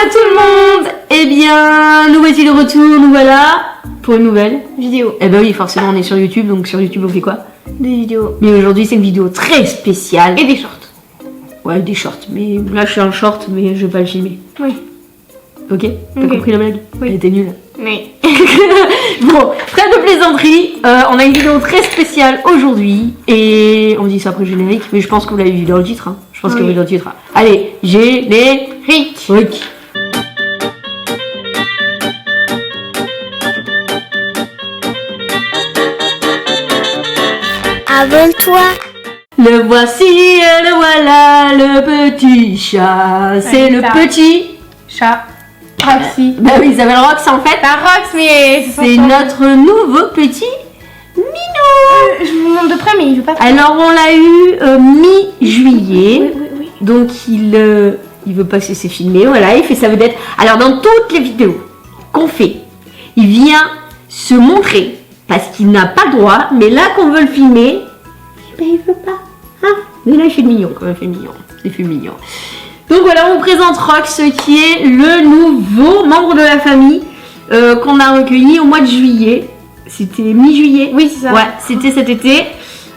tout le monde. Eh bien, nous voici de retour, nous voilà pour une nouvelle vidéo. Eh ben oui, forcément on est sur YouTube, donc sur YouTube on fait quoi? Des vidéos. Mais aujourd'hui c'est une vidéo très spéciale. Et des shorts. Ouais, des shorts, mais là je suis en short, mais je vais pas le filmer. Oui. Ok? T'as compris la blague? Oui. Elle était nulle. Oui. Bon, trêve de plaisanterie, on a une vidéo très spéciale aujourd'hui et on dit ça après le générique, mais je pense que vous l'avez vu dans le titre. Hein. Je pense que vous l'avez vu dans le titre. Allez, générique. Oui. Abonne-toi. Le voici et le voilà, le petit chat. C'est le petit chat. Roxy. Bah oui, il s'appelle Rox en fait. La Rox, mais c'est notre nouveau petit minou. Je vous montre de près, mais il veut pas. Alors on l'a eu mi-juillet. Oui. Donc il veut pas se laisser filmer. Voilà, il fait sa vedette. Alors dans toutes les vidéos qu'on fait, il vient se montrer parce qu'il n'a pas le droit. Mais là qu'on veut le filmer, ben il veut pas. Hein, mais là il fait mignon quand même, il fait mignon. Donc voilà, on vous présente Rox qui est le nouveau membre de la famille qu'on a recueilli au mois de juillet. C'était mi-juillet. Oui, c'est ça. Ouais, c'était cet été.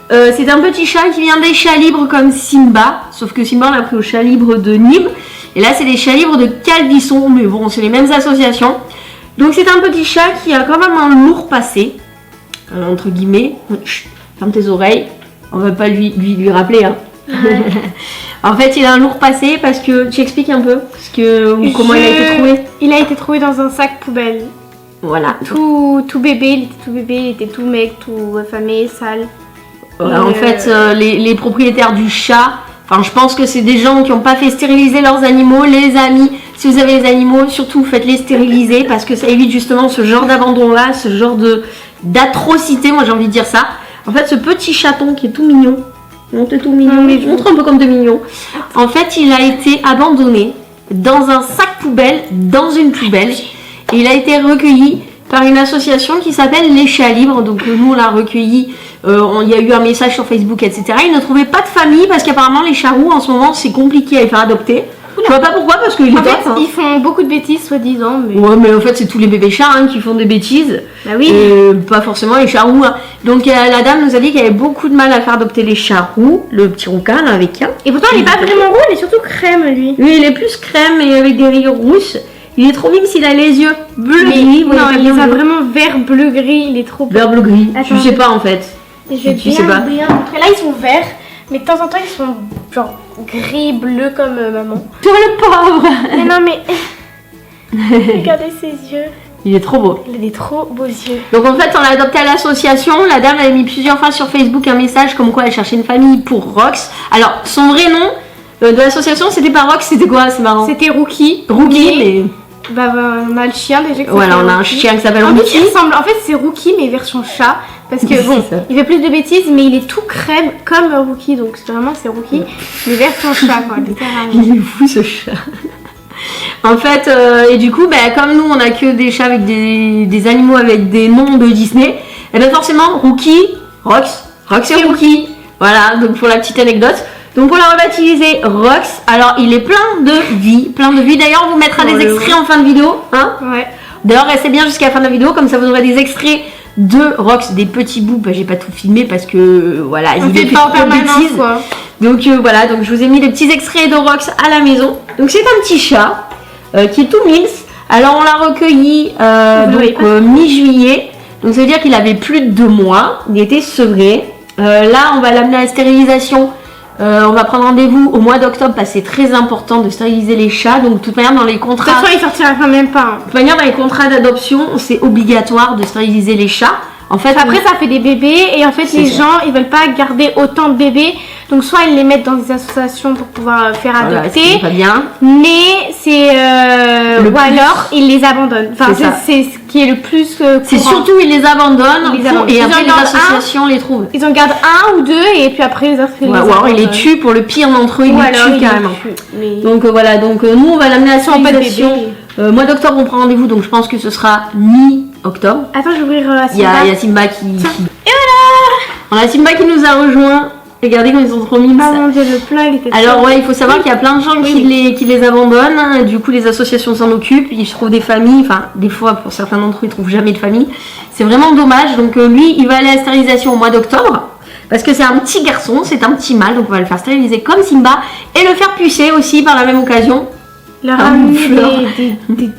C'est un petit chat qui vient des chats libres comme Simba. Sauf que Simba on l'a pris au chat libre de Nîmes. Et là c'est les chats libres de Calvisson. Mais bon, c'est les mêmes associations. Donc c'est un petit chat qui a quand même un lourd passé. Entre guillemets. Chut, ferme tes oreilles. On va pas lui rappeler. Hein. Ouais. En fait, il a un lourd passé parce que tu expliques un peu comment il a été trouvé. Il a été trouvé dans un sac poubelle. Voilà. Tout bébé, il était tout mec, tout affamé, sale. En fait, les propriétaires du chat, enfin, je pense que c'est des gens qui n'ont pas fait stériliser leurs animaux. Les amis, si vous avez les animaux, surtout faites-les stériliser parce que ça évite justement ce genre d'abandon-là, ce genre d'atrocité. Moi, j'ai envie de dire ça. En fait, ce petit chaton qui est tout mignon. Montre tout mignon, mais montre un peu comme de mignon. En fait, il a été abandonné dans un sac poubelle, dans une poubelle. Et il a été recueilli par une association qui s'appelle Les Chats Libres. Donc nous, on l'a recueilli. Il y a eu un message sur Facebook, etc. Il ne trouvait pas de famille parce qu'apparemment, les chats roux, en ce moment, c'est compliqué à les faire adopter. Je vois pas pourquoi, parce qu'il est en fait, top, hein. Ils font beaucoup de bêtises, soi-disant. Mais... Ouais, mais en fait, c'est tous les bébés chats qui font des bêtises. Bah oui. Et pas forcément les chats roux. Hein. Donc la dame nous a dit qu'elle avait beaucoup de mal à faire adopter les chats roux, le petit rouquin là avec un. Et pourtant, il est pas vraiment roux, il est surtout crème, lui. Lui, il est plus crème et avec des rayures rousses. Il est trop mignon s'il a les yeux bleu-gris. Non, il les a vraiment vert, bleu, gris, il est trop beau. Vert, bleu, gris. Attends. Je sais pas en fait. Je vais bien montrer. Là, ils sont verts, mais de temps en temps, ils sont genre gris, bleu comme maman. Sur le pauvre. Mais non, mais regardez ses yeux. Il est trop beau. Il a des trop beaux yeux. Donc en fait, on l'a adopté à l'association. La dame avait mis plusieurs fois sur Facebook un message comme quoi elle cherchait une famille pour Rox. Alors, son vrai nom de l'association, c'était pas Rox, c'était quoi? C'est marrant. C'était Rookie. Rookie, mais... Bah, on a le chien déjà. Voilà, on a un chien qui s'appelle Rookie. Rookie. Il ressemble, en fait, c'est Rookie, mais version chat. Parce que bon, il fait plus de bêtises, mais il est tout crème comme Rookie. Donc vraiment, c'est Rookie, mais version chat, quoi. Il est fou ce chat. En fait, et du coup, comme nous, on a que des chats avec des animaux avec des noms de Disney, et bien forcément, Rookie, Rox et Rookie. Voilà, donc pour la petite anecdote. Donc on l'a rebaptisé Rox. Alors il est plein de vie. D'ailleurs, on vous mettra des extraits en fin de vidéo. Hein, ouais. D'ailleurs, restez bien jusqu'à la fin de la vidéo, comme ça vous aurez des extraits de Rox, des petits bouts. J'ai pas tout filmé parce que voilà, il fait pas en bêtises. Quoi. Donc voilà, donc je vous ai mis des petits extraits de Rox à la maison. Donc c'est un petit chat qui est tout mix. Alors on l'a recueilli mi-juillet. Donc ça veut dire qu'il avait plus de 2 mois. Il était sevré. Là, on va l'amener à la stérilisation. On va prendre rendez-vous au mois d'octobre parce que c'est très important de stériliser les chats. Donc, de toute manière, dans les contrats. De toute façon, il sortira quand même pas. Hein. De toute manière, dans les contrats d'adoption, c'est obligatoire de stériliser les chats. En fait, après, ça fait des bébés et en fait, les gens, ils veulent pas garder autant de bébés. Donc, soit ils les mettent dans des associations pour pouvoir faire adopter. C'est pas bien. Mais c'est. Ou alors, ils les abandonnent. Enfin, c'est ce qui est le plus. C'est surtout, ils les abandonnent. Et après, les associations les trouvent. Ils en gardent 1 ou 2 et puis après, les autres, ou alors, ils les tuent pour le pire d'entre eux. Ils les tuent carrément. Donc, voilà. Donc, nous, on va l'amener à la stérilisation. Mois d'octobre, on prend rendez-vous. Donc, je pense que ce sera mi-octobre. Attends, je vais ouvrir Simba. Il y a Simba qui... Et voilà. On a Simba qui nous a rejoint. Regardez comme ils sont trop mimes. Ah mon dieu, le plat il était Alors trop- ouais, il faut savoir qu'il y a plein de gens qui les abandonnent. Hein. Du coup, les associations s'en occupent. Ils trouvent des familles. Enfin, des fois, pour certains d'entre eux, ils trouvent jamais de famille. C'est vraiment dommage. Donc lui, il va aller à la stérilisation au mois d'octobre. Parce que c'est un petit garçon, c'est un petit mâle. Donc on va le faire stériliser comme Simba. Et le faire pucer aussi par la même occasion. Leur Ah, ramener fleur. des-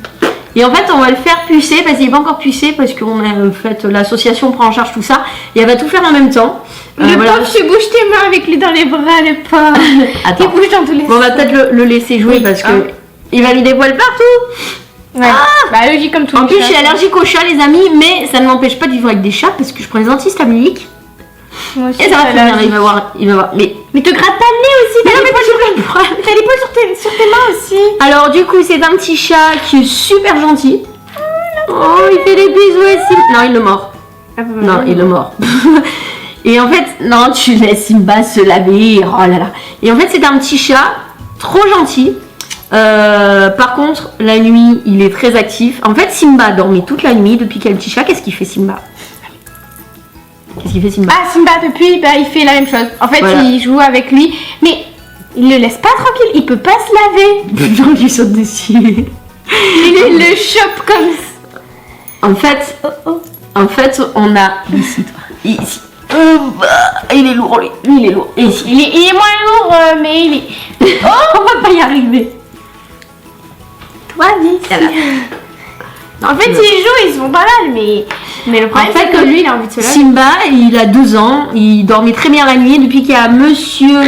Et en fait, on va le faire pucer parce qu'il n'est pas encore pucé. Parce qu'on a fait l'association prend en charge tout ça. Et elle va tout faire en même temps. Le Voilà. pauvre, tu bouges tes mains avec lui dans les bras, le pauvre. Attends. Il bouge dans tous les Bon, on va peut-être le laisser jouer Oui. parce que Ah. il va lui des poils partout. Ouais. Bah logique comme tout. En le plus, je chat. suis allergique aux chats, les amis, mais ça ne m'empêche pas de vivre avec des chats parce que je prends les antihistaminiques Moi aussi, et ça va j'ai finir. allergie. Il va voir. Mais te gratte pas le nez aussi, Mais t'as non, des mais poils t'as des poils sur tes mains aussi. Alors, du coup, c'est un petit chat qui est super gentil. Oh, il fait des bisous aussi. Non, il le mord. Ah, bah, Non, il le mord. Et en fait, non, tu laisses Simba se laver. Oh là là. Et en fait, c'est un petit chat trop gentil. Par contre, la nuit, il est très actif. En fait, Simba dormait toute la nuit depuis qu'il y a le petit chat. Qu'est-ce qu'il fait, Simba? Qu'est-ce qu'il fait, Simba? Ah, Simba, depuis, bah, il fait la même chose. En fait, Voilà. il joue avec lui, mais il le laisse pas tranquille, il peut pas se laver. Donc, il saute dessus. Il le chope comme ça. En fait, on a ici, toi. Ici. Il est lourd, lui. Il est lourd. Et ici. Il est moins lourd, mais il est. Oh, on va pas y arriver. Toi, dis. Voilà. En fait, ils jouent, ils sont pas mal, mais le problème, En fait, c'est que lui, il a envie de se laver. Simba, il a 2 ans, il dormait très bien la nuit. Depuis qu'il y a Monsieur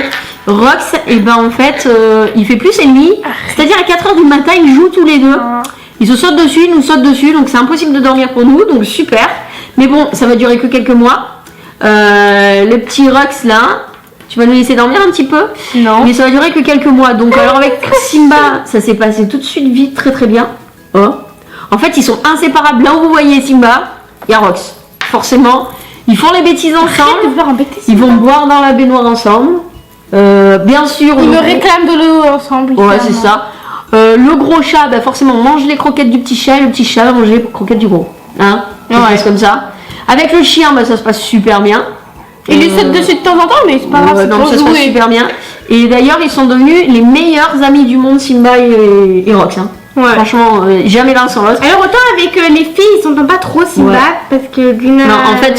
Rox, et ben en fait, il fait plus ses nuits. C'est-à-dire à 4h du matin, ils jouent tous les deux. Ils se sautent dessus, ils nous sautent dessus, donc c'est impossible de dormir pour nous, donc super. Mais bon, ça va durer que quelques mois. Le petit Rox là, tu vas nous laisser dormir un petit peu? Non. Mais ça va durer que quelques mois. Donc alors avec Simba, ça s'est passé tout de suite vite, très très bien. Oh. En fait, ils sont inséparables. Là où vous voyez Simba, il y a Rox. Forcément, ils font les bêtises Arrête de ensemble. vouloir embêter Ils vont boire dans la baignoire ensemble. Bien sûr. Ils le me gros- réclament de l'eau ensemble. Ouais, c'est ça. Le gros chat, bah forcément, mange les croquettes du petit chat et le petit chat va manger les croquettes du gros. Hein? Ça se Ouais. passe comme ça. Avec le chien, bah, ça se passe super bien. Il lui saute dessus de temps en temps, mais c'est pas grave, c'est non, pour ça se passe jouer. super bien. Et d'ailleurs, ils sont devenus les meilleurs amis du monde, Simba et Rox. Hein. Ouais. Franchement, jamais l'un sans l'autre. Alors autant avec les filles, ils s'entendent pas trop Simba, Ouais. parce que d'une... Non,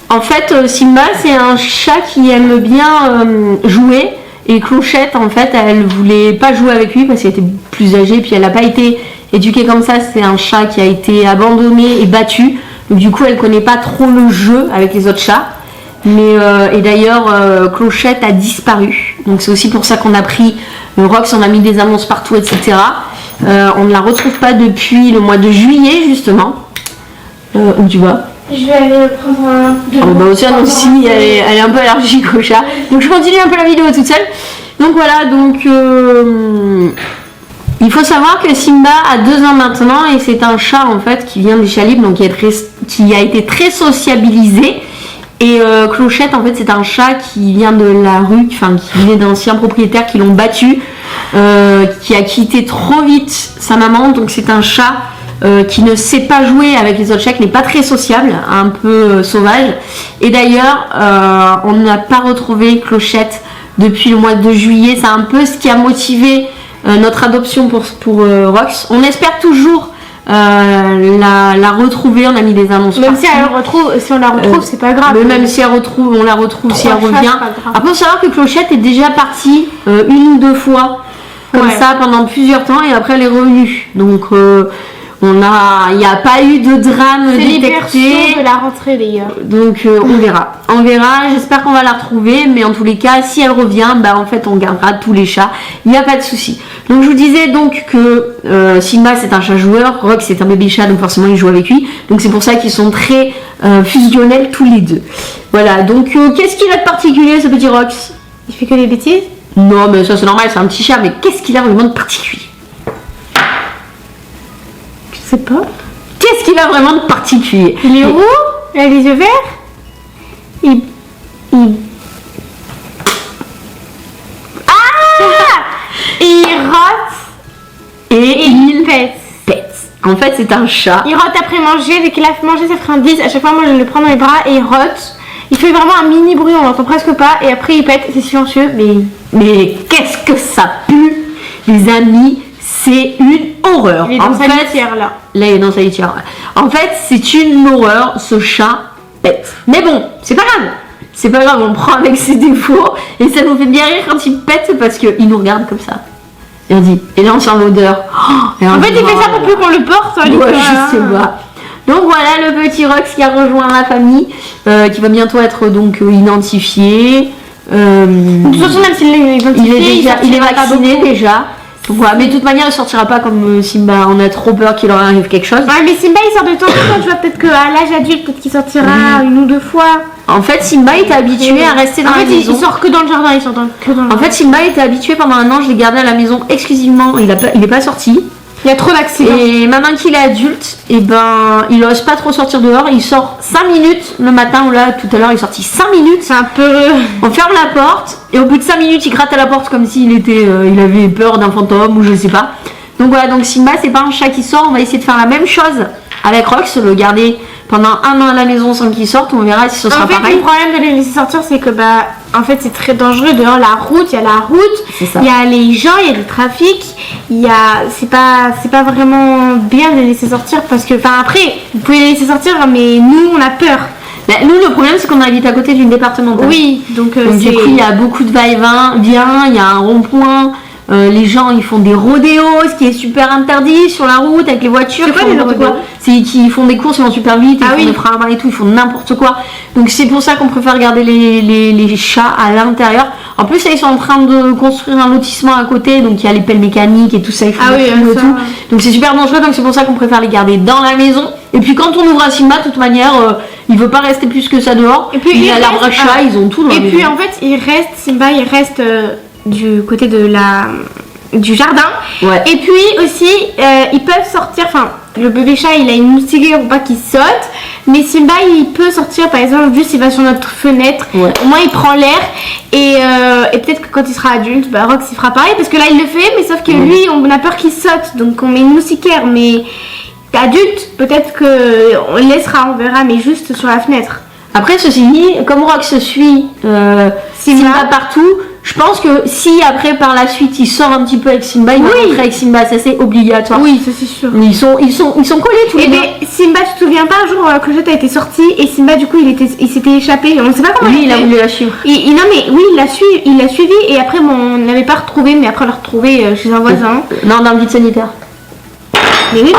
en fait, Simba, c'est un chat qui aime bien jouer. Et Clochette, en fait, elle voulait pas jouer avec lui parce qu'elle était plus âgée. Puis elle n'a pas été éduquée comme ça. C'est un chat qui a été abandonné et battu. Donc du coup, elle connaît pas trop le jeu avec les autres chats. Mais et d'ailleurs, Clochette a disparu. Donc c'est aussi pour ça qu'on a pris Rox, on a mis des annonces partout, etc. On ne la retrouve pas depuis le mois de juillet, justement. Où tu vas? Je vais aller prendre un... Bah Océane aussi, elle est un peu allergique au chat. Donc je continue un peu la vidéo toute seule. Donc voilà, donc il faut savoir que Simba a 2 ans maintenant et c'est un chat en fait qui vient des chats libres, donc qui a été très sociabilisé. Et Clochette en fait c'est un chat qui vient de la rue, enfin qui venait d'anciens propriétaires qui l'ont battu, qui a quitté trop vite sa maman, donc c'est un chat qui ne sait pas jouer avec les autres chats, qui n'est pas très sociable, un peu sauvage. Et d'ailleurs, on n'a pas retrouvé Clochette depuis le mois de juillet. C'est un peu ce qui a motivé notre adoption pour Rox. On espère toujours la retrouver. On a mis des annonces Même partout. si on la retrouve, c'est pas grave. Mais même si elle retrouve, on la retrouve, si elle Trois chats, revient. c'est pas grave. Après, il faut savoir que Clochette est déjà partie 1 ou 2 fois comme Ouais. ça pendant plusieurs temps et après elle est revenue. Donc il n'y a pas eu de drame C'est détecté. l'immersion de la rentrée d'ailleurs. Donc on verra. On verra, j'espère qu'on va la retrouver, mais en tous les cas, si elle revient, bah en fait on gardera tous les chats, il n'y a pas de souci. Donc je vous disais donc que Simba c'est un chat joueur, Rox c'est un bébé chat, donc forcément il joue avec lui. Donc c'est pour ça qu'ils sont très fusionnels tous les deux. Voilà, donc qu'est-ce qu'il a de particulier ce petit Rox? Il fait que des bêtises. Non mais ça c'est normal, c'est un petit chat, mais qu'est-ce qu'il a vraiment de particulier? Je sais pas. Qu'est-ce qu'il a vraiment de particulier? Il est roux, il a les yeux verts. Il... Ah, et il rote Et il pète. pète. En fait c'est un chat. Il rote après manger, dès qu'il a mangé ça ferait un 10. À chaque fois moi je le prends dans les bras et il rote. Il fait vraiment un mini bruit, on l'entend presque pas, et après il pète, c'est silencieux, Mais qu'est-ce que ça pue, les amis, c'est une horreur. il est dans sa litière là. Là, il est dans sa litière. Ouais. En fait, c'est une horreur, ce chat pète. Mais bon, c'est pas grave. C'est pas grave, on le prend avec ses défauts. Et ça nous fait bien rire quand il pète parce qu'il nous regarde comme ça. Et on dit, et là on sent l'odeur. Oh, En fait, il fait ça pour plus qu'on le porte. Hein, ouais, je sais pas. Donc voilà le petit Rox qui a rejoint la famille, qui va bientôt être donc identifié. De toute façon, même s'il est identifié, il est vacciné déjà. Donc voilà, mais de toute manière, il sortira pas comme Simba. On a trop peur qu'il leur arrive quelque chose. Ouais, mais Simba il sort de temps en temps. Tu vois, peut-être qu'à l'âge adulte, peut-être qu'il sortira une ou deux fois. En fait, Simba était habitué à rester dans la maison. Il sort que dans le jardin, il sort que dans le En fait, Simba était habitué pendant un an. Je l'ai gardé à la maison exclusivement. Il est pas sorti. Il y a trop d'accidents. Et maintenant qu'il est adulte, et ben, il ose pas trop sortir dehors. Il sort 5 minutes le matin. Ou là, tout à l'heure, il est sorti 5 minutes. C'est un peu. On ferme la porte. Et au bout de 5 minutes, il gratte à la porte comme s'il il avait peur d'un fantôme ou je sais pas. Donc voilà, donc Simba, c'est pas un chat qui sort. On va essayer de faire la même chose avec Rox, le garder pendant un an à la maison sans qu'il sorte. On verra si ce sera pareil. Le problème de les laisser sortir, c'est que en fait, c'est très dangereux. Dehors, la route, il y a la route, il y a les gens, il y a le trafic. C'est pas vraiment bien de les laisser sortir parce que, après, vous pouvez les laisser sortir, mais nous, on a peur. Nous, le problème, c'est qu'on habite à côté d'une départementale. Oui, donc du coup, il y a beaucoup de va-et-vient. Il y a un rond-point. Les gens, ils font des rodéos, ce qui est super interdit sur la route avec les voitures. C'est quoi des rodéos ? C'est qu'ils font des courses, ils vont super vite, ils font des freins à main et tout, ils font n'importe quoi. Donc c'est pour ça qu'on préfère garder les chats à l'intérieur. En plus, là, ils sont en train de construire un lotissement à côté, donc il y a les pelles mécaniques et tout ça, ils font et tout. Donc c'est super dangereux, donc c'est pour ça qu'on préfère les garder dans la maison. Et puis quand on ouvre à Simba, de toute manière, il veut pas rester plus que ça dehors. Et puis il y a l'arbre à chat, ils ont tout dans la maison. Et puis en fait, Simba, il reste du côté du jardin. Ouais. Et puis aussi, ils peuvent sortir, le bébé chat, il a une moustiquaire pour pas qu'il saute. Mais Simba, il peut sortir, par exemple, juste il va sur notre fenêtre. Ouais. Au moins, il prend l'air. Et peut-être que quand il sera adulte, Rox, il fera pareil. Parce que là, il le fait, mais sauf que lui, on a peur qu'il saute. Donc, on met une moustiquaire. Mais adulte, peut-être qu'on le laissera, on verra, mais juste sur la fenêtre. Après, ceci dit, comme Rox suit Simba partout, je pense que si après par la suite il sort un petit peu avec Simba, il va rentrer avec Simba, ça c'est obligatoire. Oui, ça c'est sûr. Ils sont collés tous les deux. Mais Simba, tu te souviens pas, un jour Clochette a été sorti et Simba du coup il s'était échappé, on sait pas comment il a voulu la suivre. Non mais oui, il l'a suivi et après on l'avait pas retrouvé, mais après on l'a retrouvé chez un voisin. Non, dans le vide sanitaire. Mais oui,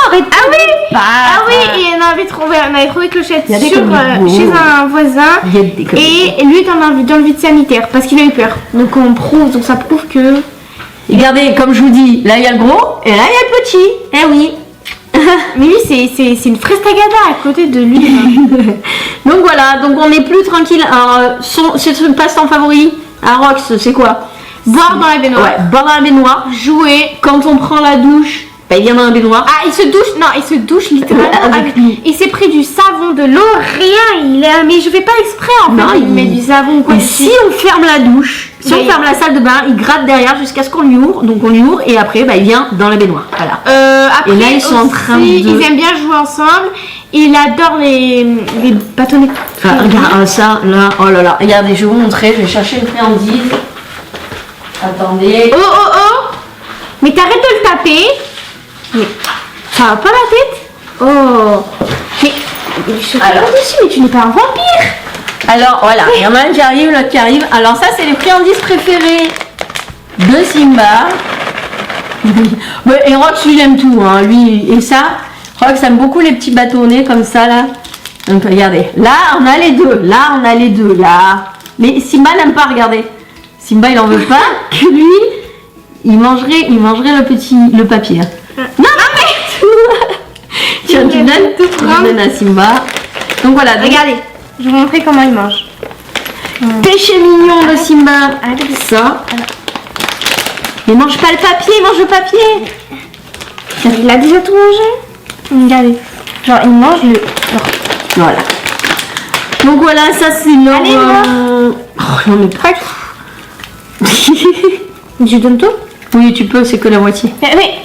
arrête. Ah oui, et on avait trouvé Clochette chez un voisin et lui dans le vide sanitaire parce qu'il a eu peur. Donc ça prouve que. Regardez, comme je vous dis, là il y a le gros et là il y a le petit. Eh oui. Mais lui c'est une frestagada à côté de lui. Donc voilà, donc on est plus tranquille. Alors c'est son passe-temps favori à Rox, c'est quoi? Boire dans la baignoire. Ouais, boire dans la baignoire. Jouer. Quand on prend la douche, il vient dans la baignoire. Ah, il se douche littéralement avec lui. Il s'est pris du savon, de l'eau, rien. Mais je fais pas exprès en fait. Il met du savon quoi. Et si on ferme la douche, si on ferme la salle de bain, il gratte derrière jusqu'à ce qu'on lui ouvre. Donc on lui ouvre et après il vient dans la baignoire. Voilà. Après, et là ils sont en train de. Ils aiment bien jouer ensemble. Il adore les bâtonnets. Regarde ça, là, oh là là. Regardez, je vais vous montrer. Je vais chercher une friandise. Attendez. Oh. Mais t'arrêtes de le taper. Mais ça va pas la tête? Oh. Mais je alors dessus, mais tu n'es pas un vampire. Alors voilà, il y en a un qui arrive, l'autre qui arrive. Alors ça c'est les friandises préférées de Simba. Et Rox lui il aime tout, hein. Lui et ça. Rox aime beaucoup les petits bâtonnets comme ça là. Donc regardez, là on a les deux, là. Mais Simba n'aime pas, regardez. Simba il en veut pas, que lui il mangerait le papier. Non mais tiens, tu donnes à Simba. Donc voilà. Regardez, je vais vous montrer comment il mange. Péché mignon de Simba. Ça. Il mange pas le papier, il mange le papier. Il a déjà tout mangé. Regardez. Genre il mange le. Voilà. Donc voilà, ça c'est leur. Allez, on est prêt. Je donne tout? Oui, tu peux, c'est que la moitié. Mais...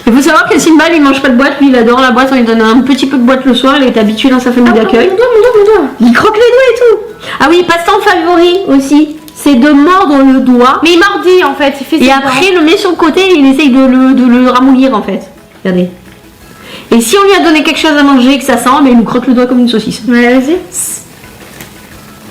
Il faut savoir que Simba, lui, mange pas de boîte. Lui, il adore la boîte. On lui donne un petit peu de boîte le soir. Il est habitué dans sa famille d'accueil. Mon doigt. Il croque les doigts et tout. Ah oui, passe-temps favori aussi. C'est de mordre le doigt. Mais il mordit en fait. Il fait Et après, il le met sur le côté et il essaye de le ramollir en fait. Regardez. Et si on lui a donné quelque chose à manger et que ça sent, mais il nous croque le doigt comme une saucisse. Ouais, vas-y.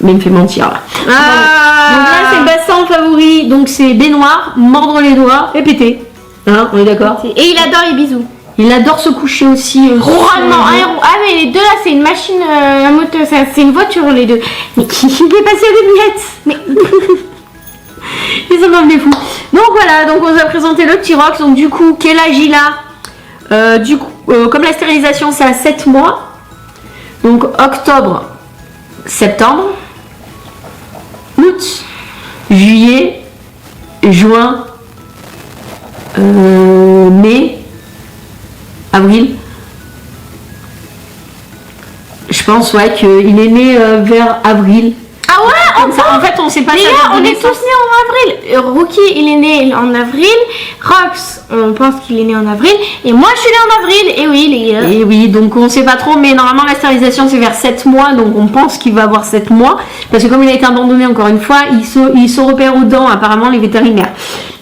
Mais il me fait mentir là. Donc là, c'est le passe-temps favori. Donc c'est baignoire, mordre les doigts et péter. Hein, on est d'accord. Et il adore les bisous. Il adore se coucher aussi. Roulement. Ah mais les deux là, c'est une machine à moteur. C'est une voiture les deux. Mais qui est passé à des miettes. Mais ils sont comme des fous. Donc voilà, donc on vous a présenté le petit Rox. Donc du coup, quel âge il a? Du coup, comme la stérilisation c'est à 7 mois. Donc octobre, septembre, août, juillet, juin, mai, avril. Je pense ouais qu'il est né vers avril. Ah ouais, Comme ça, en fait on sait pas. Les gars, on est tous nés en avril. Rookie, il est né en avril. Rox, on pense qu'il est né en avril. Et moi, je suis née en avril. Et oui, les gars. Et oui, donc on sait pas trop, mais normalement la stérilisation c'est vers 7 mois, donc on pense qu'il va avoir 7 mois. Parce que comme il a été abandonné encore une fois, il se repère aux dents, apparemment, les vétérinaires.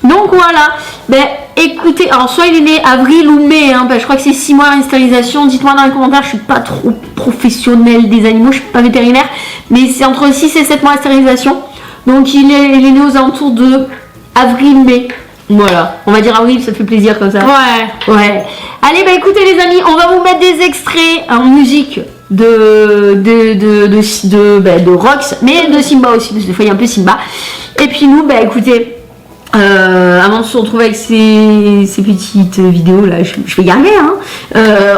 Donc voilà, ben écoutez, alors soit il est né avril ou mai, hein, ben, je crois que c'est 6 mois la stérilisation. Dites-moi dans les commentaires, je suis pas trop professionnelle des animaux, je suis pas vétérinaire, mais c'est entre 6 et 7 mois la stérilisation. Donc il est né aux alentours de avril-mai. Voilà, on va dire avril, ça fait plaisir comme ça. Ouais. Allez, bah écoutez les amis, on va vous mettre des extraits en musique de Rox, mais de Simba aussi, parce que des fois il y a un peu Simba. Et puis nous, bah écoutez, avant de se retrouver avec ces petites vidéos là, je vais y arriver, hein.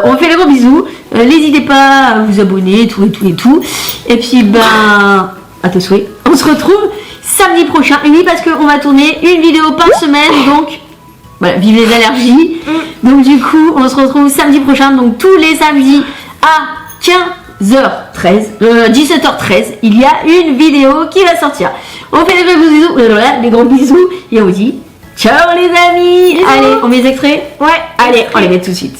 On fait les gros bisous. N'hésitez pas à vous abonner, et tout. Et puis ben, à tes souhaits. On se retrouve samedi prochain. Et oui, parce qu'on va tourner une vidéo par semaine, donc voilà, vive les allergies. Donc du coup, on se retrouve samedi prochain, donc tous les samedis à 15h13, 17h13, il y a une vidéo qui va sortir. On fait des gros bisous et on vous dit ciao les amis. Bisous. Allez, on met les extraits. Ouais. Allez, on les met tout de suite.